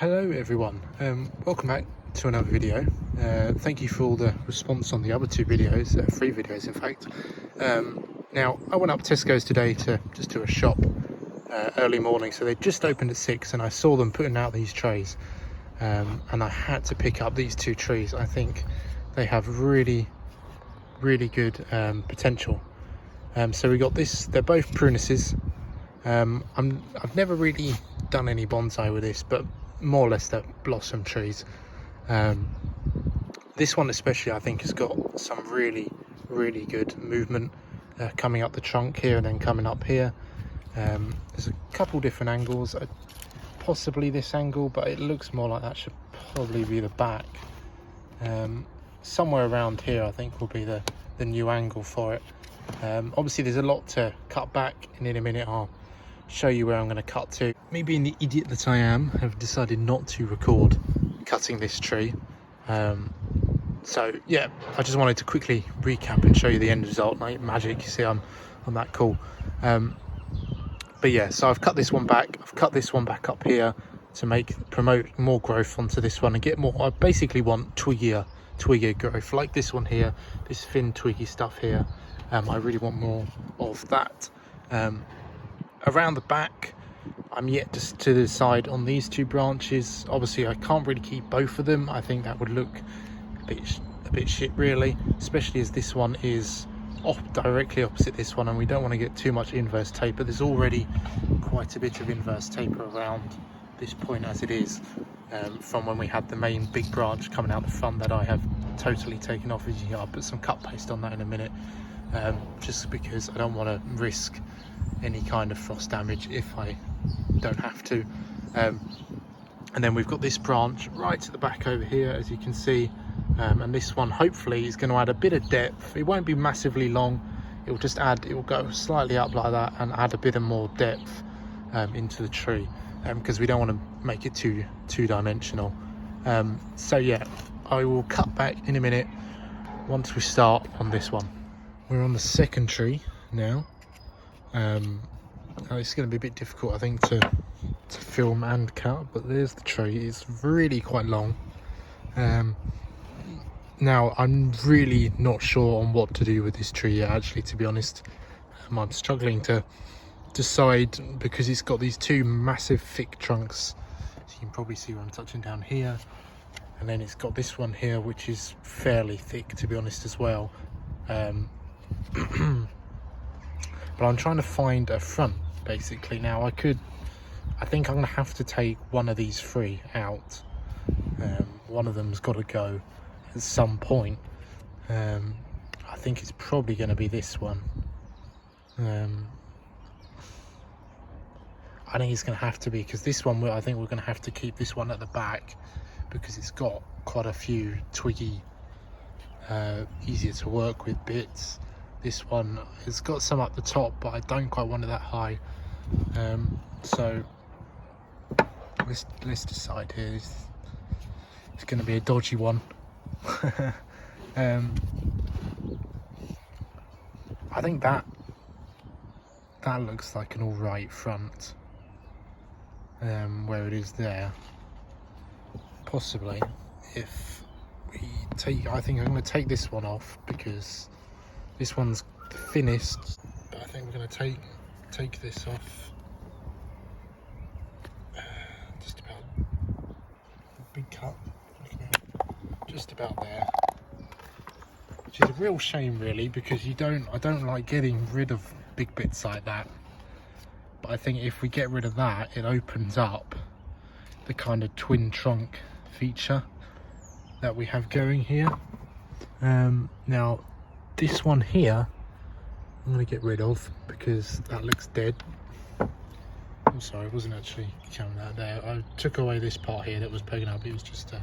Hello everyone, welcome back to another video. Thank you for all the response on the other two videos, 3 videos in fact. Now I went up Tesco's today to just do a shop early morning, so they just opened at 6 and I saw them putting out these trays, and I had to pick up these 2 trees. I think they have really good potential. So we got this, they're both prunices. I've never really done any bonsai with this, but more or less they're blossom trees. This one especially I think has got some really good movement coming up the trunk here and then coming up here. There's a couple different angles, possibly this angle, but it looks more like that should probably be the back. Somewhere around here I think will be the new angle for it. Obviously there's a lot to cut back, and in a minute I'll show you where I'm going to cut to. Me being the idiot that I am, have decided not to record cutting this tree. So yeah, I just wanted to quickly recap and show you the end result. Like magic, you see I'm that cool. But yeah, so I've cut this one back, I've cut this one back up here to promote more growth onto this one and get more. I basically want twiggier growth, like this one here, this thin twiggy stuff here. I really want more of that. Around the back, I'm yet to decide on these 2 branches. Obviously I can't really keep both of them. I think that would look a bit shit really, especially as this one is directly opposite this one, and we don't want to get too much inverse taper. There's already quite a bit of inverse taper around this point as it is, from when we had the main big branch coming out the front that I have totally taken off. As you know, I'll put some cut paste on that in a minute, just because I don't want to risk any kind of frost damage if I don't have to. And then we've got this branch right at the back over here, as you can see, and this one hopefully is going to add a bit of depth. It won't be massively long, it will go slightly up like that and add a bit of more depth into the tree, because we don't want to make it too two-dimensional. So yeah, I will cut back in a minute once we start on this one. We're on the second tree now. It's going to be a bit difficult I think to film and cut, but there's the tree. It's really quite long. Now I'm really not sure on what to do with this tree yet, actually, to be honest. I'm struggling to decide because it's got these 2 massive thick trunks, so you can probably see where I'm touching down here, and then it's got this one here which is fairly thick, to be honest, as well. But I'm trying to find a front basically. Now I think I'm gonna have to take one of these 3 out. One of them's got to go at some point. I think it's probably going to be this one. I think it's going to have to be, because this one, I think we're going to have to keep this one at the back because it's got quite a few twiggy, easier to work with bits. This one has got some up the top, but I don't quite want it that high. So let's decide here. It's going to be a dodgy one. I think that looks like an alright front, where it is there. Possibly, if we take, I think I'm going to take this one off because this one's the thinnest, but I think we're going to take this off. Just about, big cut, just about there, which is a real shame really, because I don't like getting rid of big bits like that. But I think if we get rid of that, it opens up the kind of twin trunk feature that we have going here. Now this one here I'm going to get rid of because that looks dead. I'm sorry, I wasn't actually counting that there. I took away this part here that was poking up. It was just there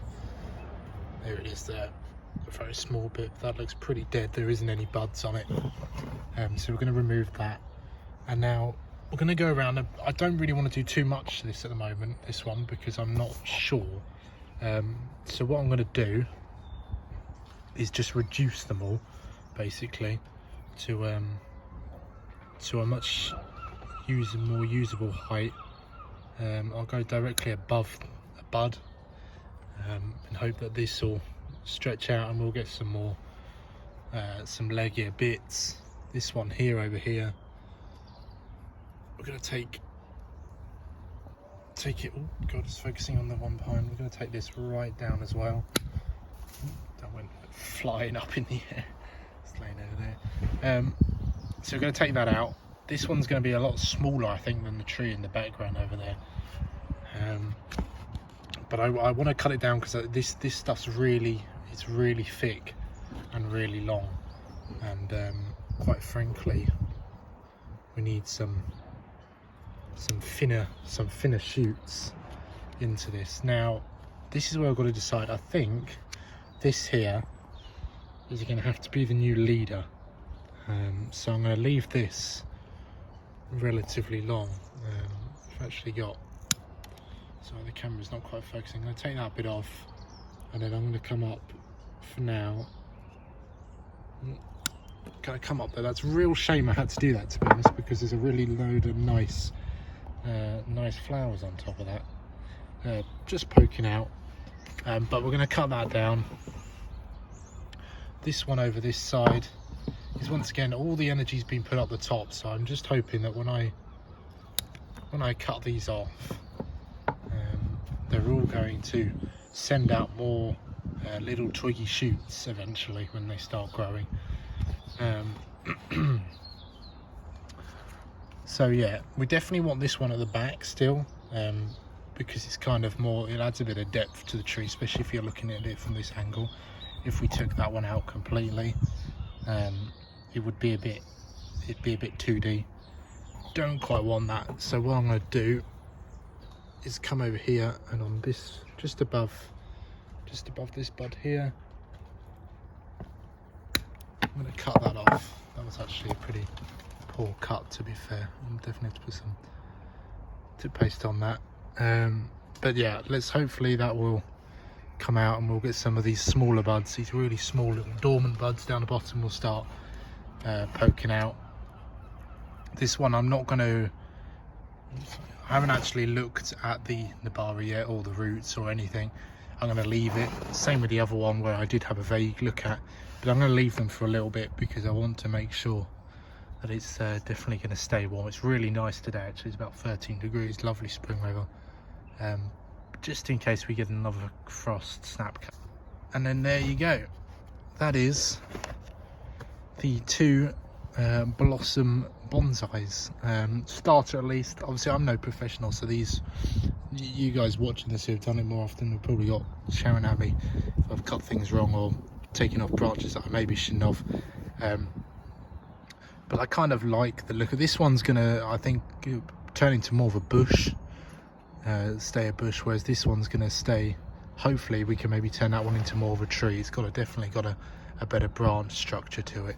it is there, a very small bit. That looks pretty dead. There isn't any buds on it. So we're going to remove that, and now we're going to go around. I don't really want to do too much to this at the moment, this one, because I'm not sure. So what I'm going to do is just reduce them all basically to a much more usable height. I'll go directly above bud, and hope that this will stretch out and we'll get some more some leggier bits. This one here over here, we're going to take it, oh god, it's focusing on the one behind. We're going to take this right down as well. That went flying up in the air. It's laying over there. So we're going to take that out. This one's going to be a lot smaller, I think, than the tree in the background over there. But I want to cut it down because this stuff's really thick and really long, and quite frankly, we need some thinner shoots into this. Now, this is where I've got to decide. I think this here is going to have to be the new leader. So I'm going to leave this relatively long. I've actually got, sorry, the camera's not quite focusing. I'm going to take that bit off, and then I'm going to come up for now. Going to come up there. That's a real shame I had to do that, to be honest, because there's a really load of nice flowers on top of that, just poking out. But we're going to cut that down. This one over this side is, once again, all the energy's been put up the top, so I'm just hoping that when I cut these off, they're all going to send out more little twiggy shoots eventually when they start growing. So yeah, we definitely want this one at the back still, because it's kind of more, it adds a bit of depth to the tree, especially if you're looking at it from this angle. If we took that one out completely, it would be it'd be a bit 2D. Don't quite want that. So what I'm going to do is come over here, and on this, just above this bud here, I'm going to cut that off. That was actually a pretty poor cut, to be fair. I'll definitely have to put some toothpaste on that. But yeah, hopefully that will come out, and we'll get some of these smaller buds, these really small little dormant buds down the bottom will start poking out. This one I haven't actually looked at the Nabara yet, or the roots or anything. I'm going to leave it. Same with the other one where I did have a vague look at, but I'm going to leave them for a little bit because I want to make sure that it's definitely going to stay warm. It's really nice today actually, it's about 13 degrees, lovely spring weather. Just in case we get another frost snap. And then there you go. That is the two blossom bonsais. Starter at least. Obviously I'm no professional, so these, you guys watching this who have done it more often have probably got shouting at me if I've cut things wrong or taken off branches that I maybe shouldn't have. But I kind of like the look of this one's gonna, I think, turn into more of a bush, stay a bush, whereas this one's gonna stay, hopefully we can maybe turn that one into more of a tree. It's definitely got a better branch structure to it.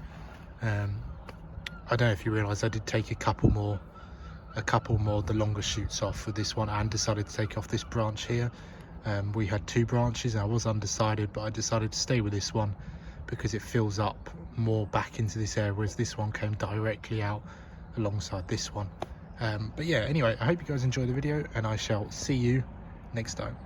I don't know if you realise I did take a couple more of the longer shoots off with this one, and decided to take off this branch here. We had two branches and I was undecided, but I decided to stay with this one because it fills up more back into this area, whereas this one came directly out alongside this one. But yeah, anyway, I hope you guys enjoyed the video, and I shall see you next time.